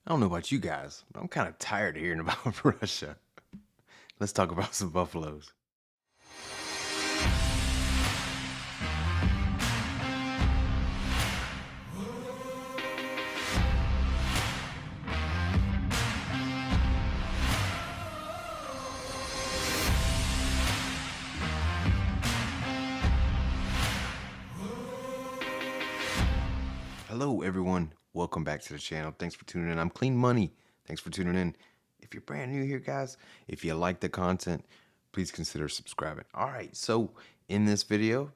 I don't know about you guys, but I'm kind of tired of hearing about Russia. Let's talk about some buffaloes. Hello, everyone. Welcome back to the channel. Thanks for tuning in. I'm Clean Money. Thanks for tuning in. If you're brand new here, guys, if you like the content, please consider subscribing. All right, so in this video,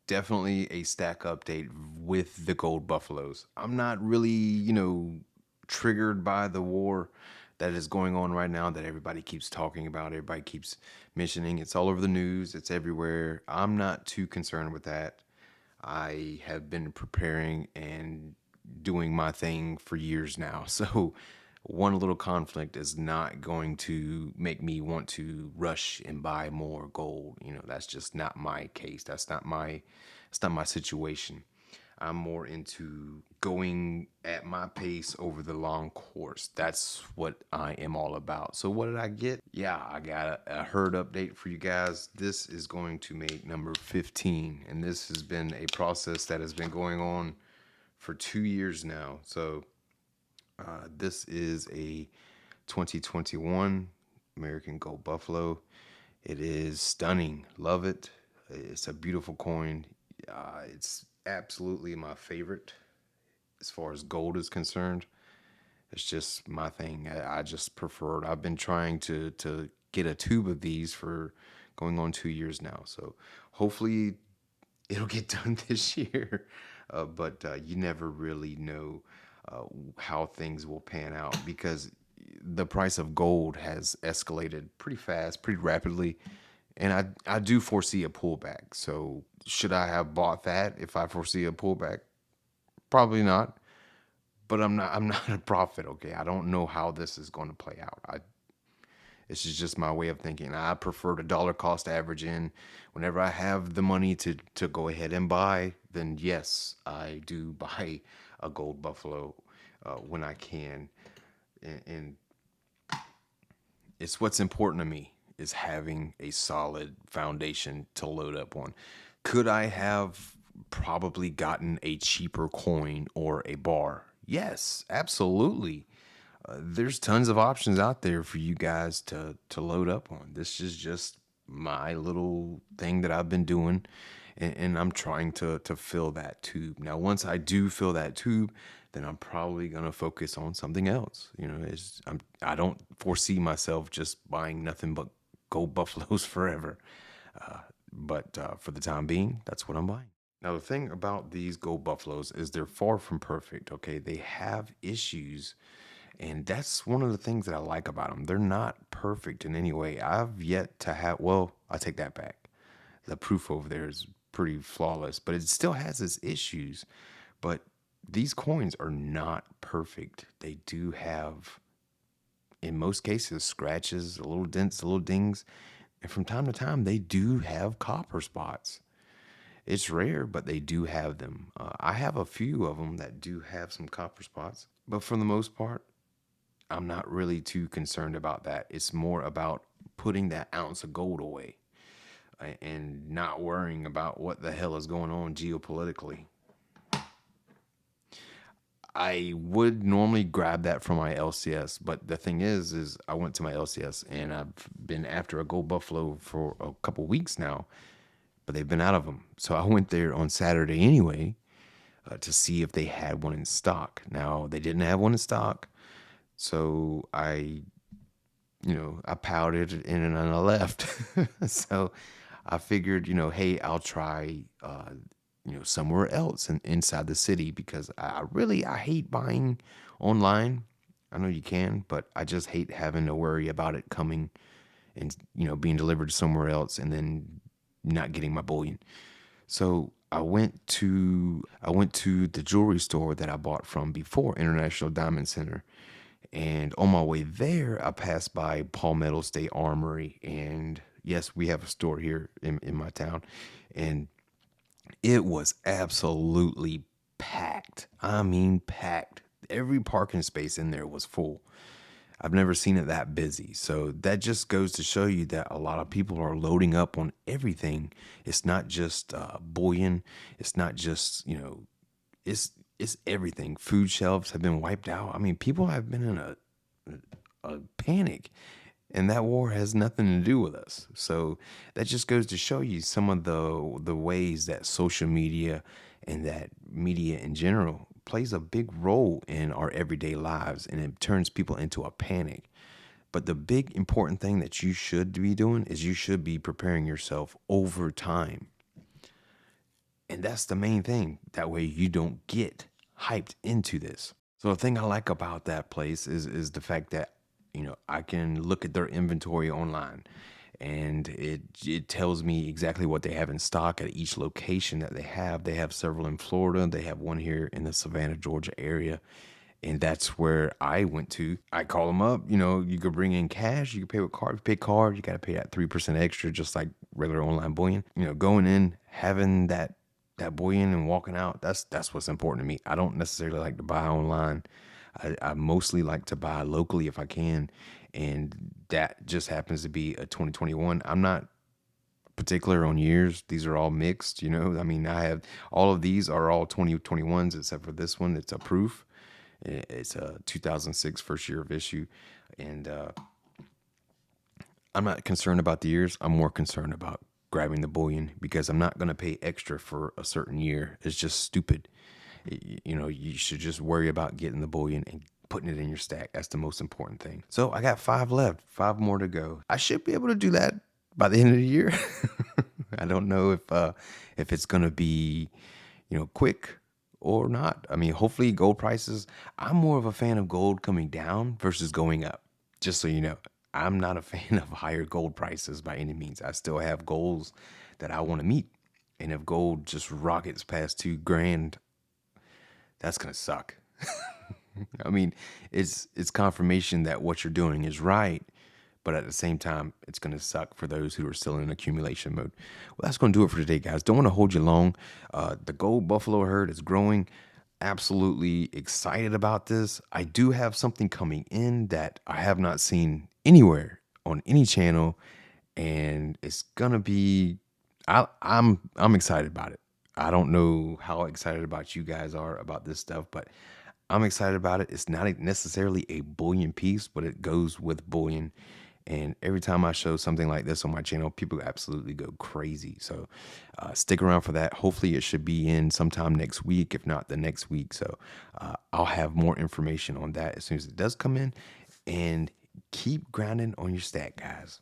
definitely a stack update with the gold buffaloes. I'm not really, triggered by the war that is going on right now that everybody keeps talking about, everybody keeps mentioning. It's all over the news, it's everywhere. I'm not too concerned with that. I have been preparing and doing my thing for years now. So one little conflict is not going to make me want to rush and buy more gold. That's just not my case. That's not my situation. I'm more into going at my pace over the long course. That's what I am all about. So what did I get? Yeah, I got a herd update for you guys. This is going to make number 15. And this has been a process that has been going on for 2 years now. So this is a 2021 American Gold Buffalo. It is stunning. Love it. It's a beautiful coin. It's absolutely my favorite as far as gold is concerned. It's just my thing. I just prefer it. I've been trying to get a tube of these for going on 2 years now. So hopefully it'll get done this year. But you never really know how things will pan out because the price of gold has escalated pretty fast, pretty rapidly. And I do foresee a pullback. So should I have bought that if I foresee a pullback? Probably not. But I'm not a prophet, okay? I don't know how this is going to play out. This is just my way of thinking. I prefer to dollar cost average in. Whenever I have the money to go ahead and buy, then yes, I do buy a gold buffalo when I can. And it's what's important to me is having a solid foundation to load up on. Could I have probably gotten a cheaper coin or a bar? Yes, absolutely. There's tons of options out there for you guys to load up on. This is just my little thing that I've been doing, and I'm trying to fill that tube. Now, once I do fill that tube, then I'm probably gonna focus on something else. I don't foresee myself just buying nothing but gold buffaloes forever. But for the time being, that's what I'm buying. Now, the thing about these gold buffaloes is they're far from perfect. Okay, they have issues. And that's one of the things that I like about them. They're not perfect in any way. I've yet to have, well, I take that back. The proof over there is pretty flawless, but it still has its issues. But these coins are not perfect. They do have, in most cases, scratches, a little dents, a little dings. And from time to time, they do have copper spots. It's rare, but they do have them. I have a few of them that do have some copper spots. But for the most part, I'm not really too concerned about that. It's more about putting that ounce of gold away and not worrying about what the hell is going on geopolitically. I would normally grab that from my LCS, but the thing is I went to my LCS and I've been after a gold buffalo for a couple weeks now, but they've been out of them. So I went there on Saturday anyway to see if they had one in stock. Now they didn't have one in stock, so I pouted and I left. So I figured, hey, I'll try, somewhere else inside the city because I hate buying online. I know you can, but I just hate having to worry about it coming and, being delivered somewhere else and then not getting my bullion. So I went to the jewelry store that I bought from before, International Diamond Center. And on my way there, I passed by Palmetto State Armory. And yes, we have a store here in my town. And it was absolutely packed. I mean, packed. every parking space in there was full. I've never seen it that busy. So that just goes to show you that a lot of people are loading up on everything. It's not just bullion. It's not just, it's everything. Food shelves have been wiped out. I mean, people have been in a panic, and that war has nothing to do with us. So that just goes to show you some of the ways that social media and that media in general plays a big role in our everyday lives, and it turns people into a panic. But the big important thing that you should be doing is you should be preparing yourself over time. And that's the main thing. That way you don't get hyped into this. So the thing I like about that place is the fact that I can look at their inventory online, and it tells me exactly what they have in stock at each location that they have. They have several in Florida. They have one here in the Savannah, Georgia area. And that's where I went to. I call them up. You could bring in cash. You can pay with card. If you pay card, you got to pay that 3% extra, just like regular online bullion. Going in, having that bullion and walking out. That's what's important to me. I don't necessarily like to buy online. I mostly like to buy locally if I can, and that just happens to be a 2021. I'm not particular on years. These are all mixed. I mean, I have all of these are all 2021s except for this one. It's a proof. It's a 2006 first year of issue, and I'm not concerned about the years. I'm more concerned about grabbing the bullion because I'm not going to pay extra for a certain year. It's just stupid. You should just worry about getting the bullion and putting it in your stack. That's the most important thing. So I got 5 left, 5 more to go. I should be able to do that by the end of the year. I don't know if it's going to be, quick or not. I mean, hopefully gold prices. I'm more of a fan of gold coming down versus going up. Just so you know, I'm not a fan of higher gold prices by any means. I still have goals that I want to meet. And if gold just rockets past 2 grand, that's going to suck. I mean, it's confirmation that what you're doing is right, but at the same time, it's going to suck for those who are still in accumulation mode. Well, that's going to do it for today, guys. Don't want to hold you long. The gold buffalo herd is growing. Absolutely excited about this. I do have something coming in that I have not seen anywhere on any channel, and it's gonna be. I'm excited about it. I don't know how excited about you guys are about this stuff, but I'm excited about it. It's not necessarily a bullion piece, but it goes with bullion. And every time I show something like this on my channel, people absolutely go crazy. So stick around for that. Hopefully it should be in sometime next week, if not the next week. So I'll have more information on that as soon as it does come in. And keep grinding on your stack, guys.